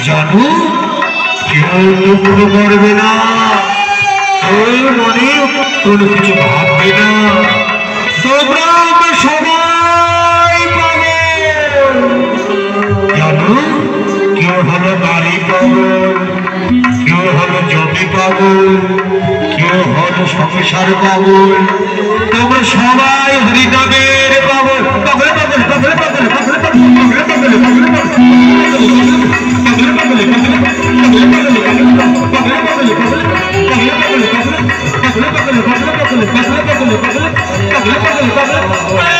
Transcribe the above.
जानू क्यों दुख करबे ना मने কোনো কিছু ভাববে না তোমরা আমরা সবাই পাবে জানো কেউ হলো গাড়ি পাগল কেউ হলো জমি পাগল কেউ হলো সংসার পাগল তোমরা সবাই হরিনামের পাগল পাগল পাগল পাগল পাগল পাগল পাগল পাগল